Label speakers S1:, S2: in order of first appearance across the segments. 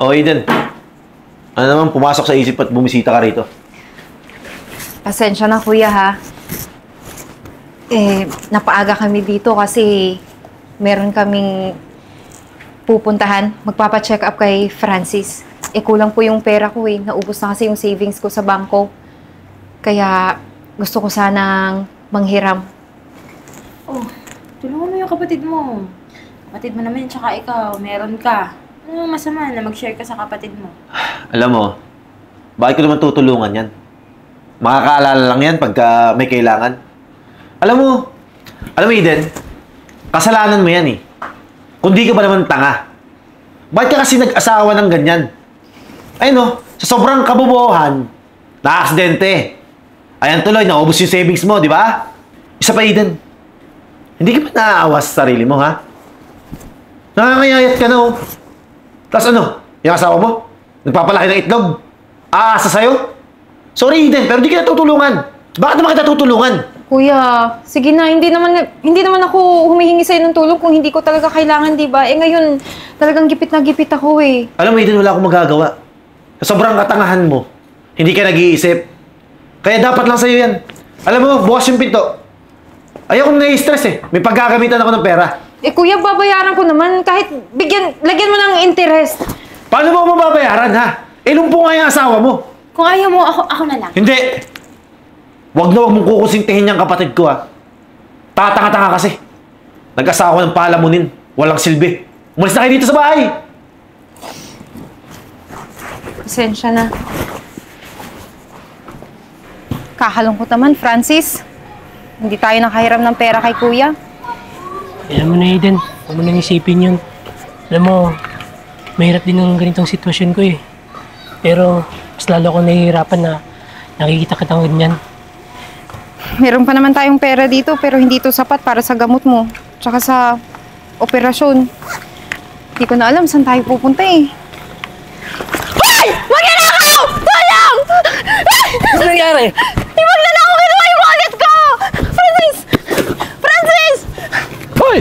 S1: O, Eden. Ano naman pumasok sa isip at bumisita ka rito?
S2: Pasensya na kuya ha. Napaaga kami dito kasi meron kaming pupuntahan. Magpapa-check up kay Francis. Kulang po yung pera ko eh. Naubos na kasi yung savings ko sa bangko. Kaya gusto ko sanang manghiram.
S3: Oh, tulungan mo yung kapatid mo. Kapatid mo naman, tsaka ikaw, meron ka. Ano masama na mag-share ka sa kapatid mo?
S1: Alam mo, bakit ko naman tutulungan yan? Makakaalala lang yan pagka may kailangan. Alam mo Eden, kasalanan mo yan eh. Kung di ka ba naman tanga. Bakit ka kasi nag-asawa ng ganyan? Ay no, sa sobrang kabubuhan, na-aksidente. Ayan tuloy, naubos yung savings mo, di ba? Isa pa Eden, hindi ka ba naaawas sa sarili mo, ha? Nakangayayat ka na, oh. Tapos ano, yung asawa mo? Nagpapalaki ng itlog? Aasa sa'yo? Sorry, Eden, pero di kita tutulungan. Bakit naman kita tutulungan?
S2: Kuya, sige na, hindi naman ako humihingi sa'yo ng tulong kung hindi ko talaga kailangan, di ba? Ngayon, talagang gipit na gipit ako eh.
S1: Alam mo, Eden, wala akong magagawa. Sa sobrang katangahan mo, hindi ka nag-iisip. Kaya dapat lang sa'yo yan. Alam mo, bukas yung pinto. Ayokong nai-stress eh. May paggagamitan ako ng pera.
S2: Kuya, babayaran ko naman. Kahit lagyan mo ng interest.
S1: Paano mo ako mababayaran, ha? Lumpo nga yung asawa mo.
S3: Kung ayaw mo, ako na lang.
S1: Hindi! Huwag na huwag mong kukusintihin yung kapatid ko, ha? Tatanga-tanga kasi. Nag-asawa ng palamunin. Walang silbi. Umalis na kayo dito sa bahay!
S2: Pasensya na. Kakalungkot naman, Francis. Hindi tayo nakahiram ng pera kay kuya.
S4: Alam mo na, Eden. Huwag mo nang isipin yun. Alam mo, mahirap din ang ganitong sitwasyon ko eh. Pero, mas lalo akong nahihirapan na nakikita kitang ganyan.
S2: Meron pa naman tayong pera dito pero hindi ito sapat para sa gamot mo. Tsaka sa operasyon. Hindi ko na alam saan tayo pupunta eh. Hoy! Magnanakaw! Tulong!
S4: Ano nangyari?
S2: Magnanakaw! Kinuha yung wallet ko! Francis! Francis!
S4: Hoy!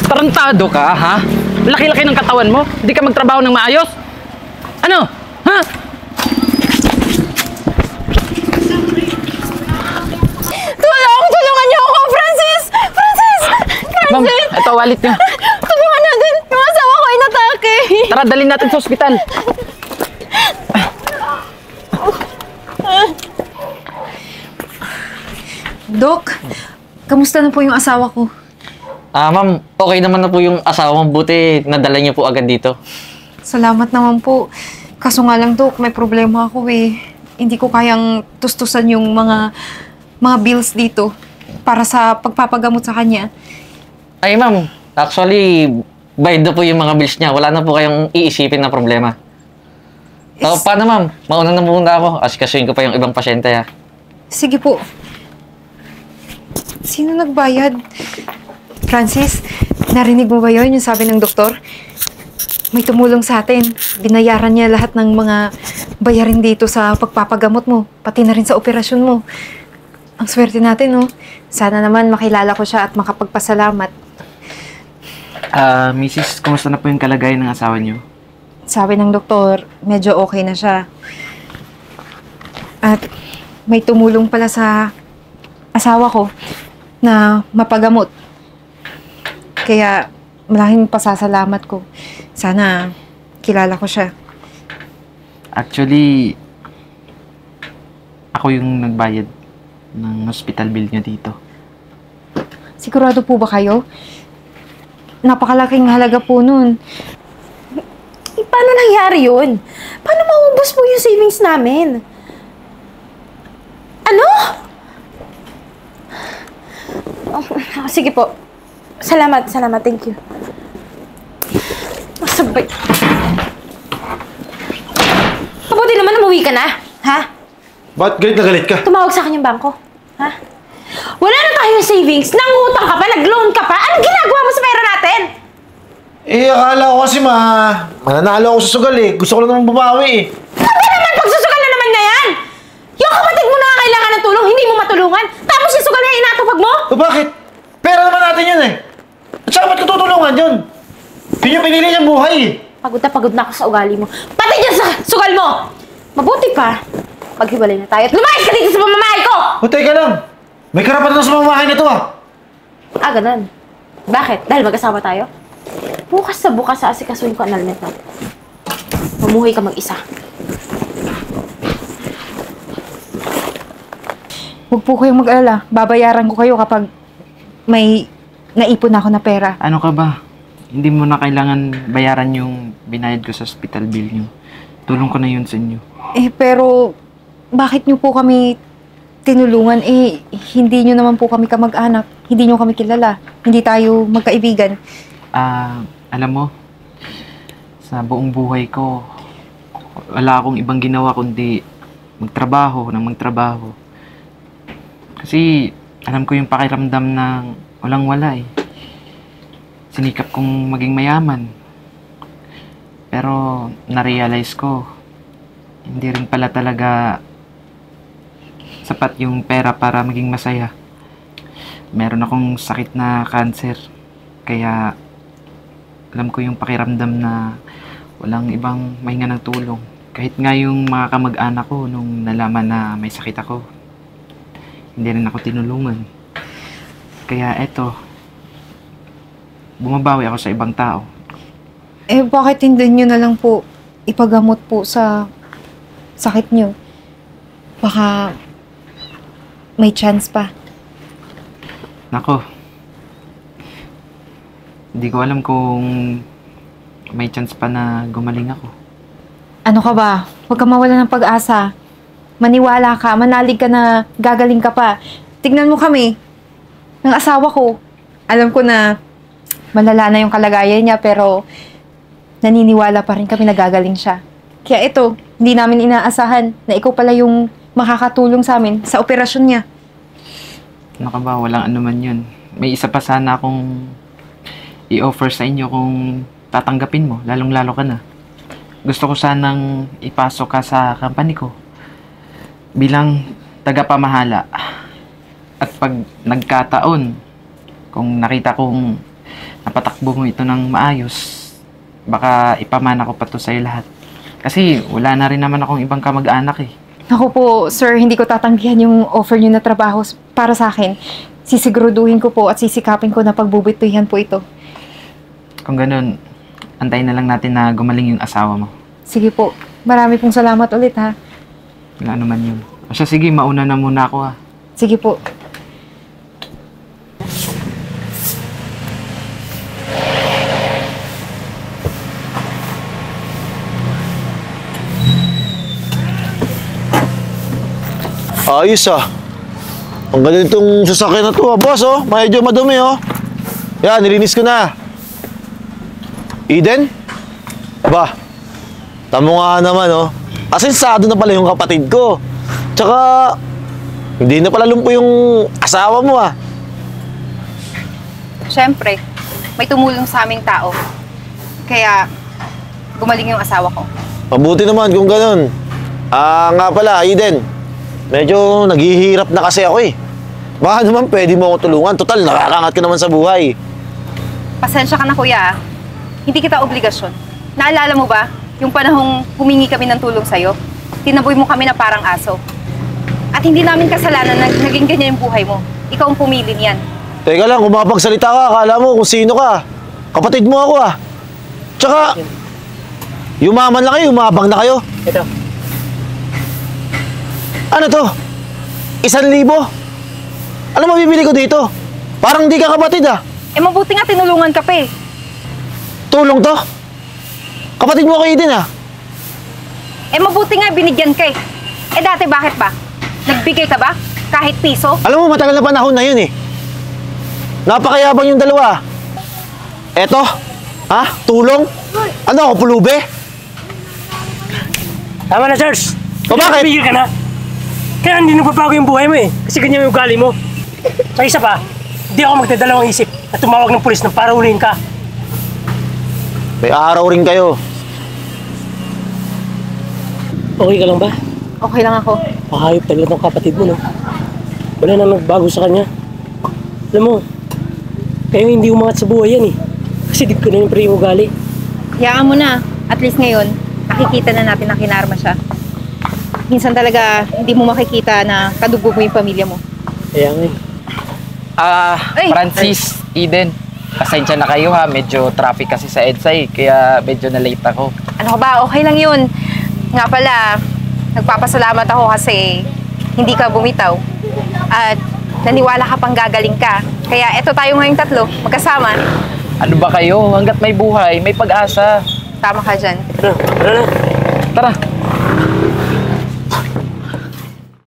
S4: Tarantado ka, ha? Laki-laki ng katawan mo. Hindi ka magtrabaho ng maayos. Ano? Ha?
S2: Tulungan niyo ako, Francis! Francis!
S4: Ma'am,
S2: Francis!
S4: ito wallet niyo.
S2: Tulungan natin! Yung asawa ko inatake!
S4: Tara, dalhin natin sa ospital.
S2: Dok, kamusta na po yung asawa ko?
S5: Ma'am, okay naman na po yung asawa mo. Buti nadala niyo po agad dito.
S2: Salamat naman po. Kaso nga lang, Dok, may problema ako eh. Hindi ko kayang tustusan yung mga bills dito para sa pagpapagamot sa kanya.
S5: Ay, ma'am, actually, bayad na po yung mga bills niya. Wala na po kayong iisipin na problema. So, paano, ma'am? Mauna na muna ako. Asikasuhin ko pa yung ibang pasyente, ha?
S2: Sige po. Sino nagbayad? Francis, narinig mo ba yun, yung sabi ng doktor? May tumulong sa atin. Binayaran niya lahat ng mga bayarin dito sa pagpapagamot mo, pati na rin sa operasyon mo. Ang swerte natin, no? Sana naman makilala ko siya at makapagpasalamat.
S6: Mrs., kumusta na po yung kalagayan ng asawa niyo?
S2: Sabi ng doktor, medyo okay na siya. At may tumulong pala sa asawa ko na mapagamot. Kaya malaking pasasalamat ko. Sana kilala ko siya.
S6: Actually, ako yung nagbayad ng hospital bill niyo dito.
S2: Sigurado po ba kayo? Napakalaking halaga po nun.
S3: Paano nangyari yun? Paano maubos mo yung savings namin? Ano? Sige po. Salamat. Thank you. Masabay. Mabuti naman umuwi ka na. Ha?
S1: Ba't galit na galit ka?
S3: Tumawag sa akin yung bangko. Ha? Wala na tayong savings. Nangutang ka pa, nag-loan ka pa. Anong ginagawa mo sa pera natin?
S1: Akala ko kasi mananalo ako sa sugal eh. Gusto ko lang naman bumawi eh.
S3: Sabi naman, pagsusugal na naman na yan! Yung kapatid mo na kailangan ng tulong, hindi mo matulungan. Tapos yung sugal na inatupag mo?
S1: O bakit? Pera naman natin yan eh. At saka tulungan yun. Yun yung pinili niyang buhay eh.
S3: Pagod na ako sa ugali mo. Pati dyan sa sugal mo! Mabuti pa, maghiwalay na tayo at lumayas ka dito sa pamamahay ko!
S1: O, teka lang. May karapatan na sa pamamahay na to ah.
S3: Ah, ganun. Bakit? Dahil mag-asawa tayo? Bukas sa bukas sa asikasuhin ko ang almet natin. Mamuhay ka mag-isa.
S2: Huwag po kayong mag-alala. Babayaran ko kayo kapag may naipon ako na pera.
S6: Ano ka ba? Hindi mo na kailangan bayaran yung binayad ko sa hospital bill niyo. Tulong ko na yun sa inyo.
S2: Pero bakit niyo po kami tinulungan? Hindi niyo naman po kami kamag-anak. Hindi niyo kami kilala. Hindi tayo magkaibigan.
S6: Alam mo, sa buong buhay ko, wala akong ibang ginawa kundi magtrabaho. Kasi alam ko yung pakiramdam ng walang-wala eh. Sinikap kong maging mayaman. Pero na-realize ko, hindi rin pala talaga sapat yung pera para maging masaya. Meron akong sakit na cancer. Kaya alam ko yung pakiramdam na walang ibang mahinga ng tulong. Kahit nga yung mga kamag-anak ko nung nalaman na may sakit ako, hindi rin ako tinulungan. Kaya eto, bumabawi ako sa ibang tao.
S2: Bakit hindi niyo na lang po ipagamot po sa sakit niyo? Baka may chance pa.
S6: Nako, hindi ko alam kung may chance pa na gumaling ako.
S2: Ano ka ba? Huwag ka mawala ng pag-asa. Maniwala ka, manalig ka na gagaling ka pa. Tignan mo kami, ng asawa ko. Alam ko na malala na yung kalagayan niya, pero naniniwala pa rin kami na gagaling siya. Kaya ito, hindi namin inaasahan na ikaw pala yung makakatulong sa amin sa operasyon niya.
S6: Ano ka ba? Walang anuman yun. May isa pa sana akong i-offer sa inyo kung tatanggapin mo, lalong-lalo ka na. Gusto ko sanang ipasok ka sa company ko bilang tagapamahala. At pag nagkataon, kung nakita kong napatakbo mo ito ng maayos, baka ipamana ko pa to sa'yo lahat. Kasi wala na rin naman akong ibang kamag-anak eh.
S2: Naku po, sir, hindi ko tatanggihan yung offer niyo na trabaho para sa akin. Sisiguraduhin ko po at sisikapin ko na pagbubutihan po ito.
S6: Kung ganun, antayin na lang natin na gumaling yung asawa mo.
S2: Sige po. Marami pong salamat ulit, ha?
S6: Wala naman yun. O siya, sige, mauna na muna ako ha.
S2: Sige po.
S1: Ayos ah. Ang ganda itong sasakyan na to ah, boss oh. Medyo madumi oh. Yan, nilinis ko na. Eden? Ba, tamo nga naman oh. Asensado na pala yung kapatid ko. Tsaka, hindi na pala lumpo yung asawa mo ah.
S2: Siyempre, may tumulong sa aming tao. Kaya, gumaling yung asawa ko.
S1: Mabuti naman kung ganun. Nga pala, Eden. Medyo naghihirap na kasi ako eh. Baka naman pwede mo akong tulungan. Total, nakakangat ka naman sa buhay.
S2: Pasensya ka na, kuya. Hindi kita obligasyon. Naalala mo ba, yung panahong humingi kami ng tulong sa'yo? Tinaboy mo kami na parang aso. At hindi namin kasalanan na naging ganyan yung buhay mo. Ikaw ang pumili niyan.
S1: Teka lang, kung makapagsalita ka, akala mo kung sino ka. Kapatid mo ako ah. Tsaka, yumaman na kayo, umabang na kayo.
S4: Ito.
S1: Ano to? 1,000? Ano mabibili ko dito? Parang di ka kapatid ah.
S2: Mabuti nga tinulungan ka pa eh.
S1: Tulong to? Kapatid mo kayo din ah.
S2: Mabuti nga binigyan ka eh. Dati bakit ba? Nagbigay ka ba? Kahit piso?
S1: Alam mo, matagal na panahon na yun eh. Napakayabang yung dalawa. Eto, ha? Tulong? Ano ako, pulube?
S4: Tama na, Charles.
S1: O bakit?
S4: Pigil ka na. Kaya hindi nagbabago yung buhay mo eh. Kasi ganyan yung ugali mo. Sa isa pa, hindi ako magdadalawang isip at tumawag ng pulis na para huliin ka.
S1: May araw rin kayo.
S4: Okay ka lang ba?
S2: Okay lang ako.
S4: Mahayop talaga ng kapatid mo, no? Wala nang nagbago sa kanya. Alam mo, kayo hindi umangat sa buhay yan eh. Kasi di ko na yung pre yung ugali.
S2: Hayaan mo na. At least ngayon, nakikita na natin na kinarma siya. Minsan talaga, hindi mo makikita na kadugo mo yung pamilya mo.
S4: Kaya nga eh.
S2: Ay!
S6: Francis, Eden, pasensya na kayo ha. Medyo traffic kasi sa EDSA kaya medyo na-late ako.
S2: Ano ka ba? Okay lang yun. Nga pala, nagpapasalamat ako kasi hindi ka bumitaw. At naniwala ka pang gagaling ka. Kaya eto tayo ngayong tatlo, magkasama.
S6: Ano ba kayo? Hanggat may buhay, may pag-asa.
S2: Tama ka dyan.
S4: Tara na.
S6: Tara!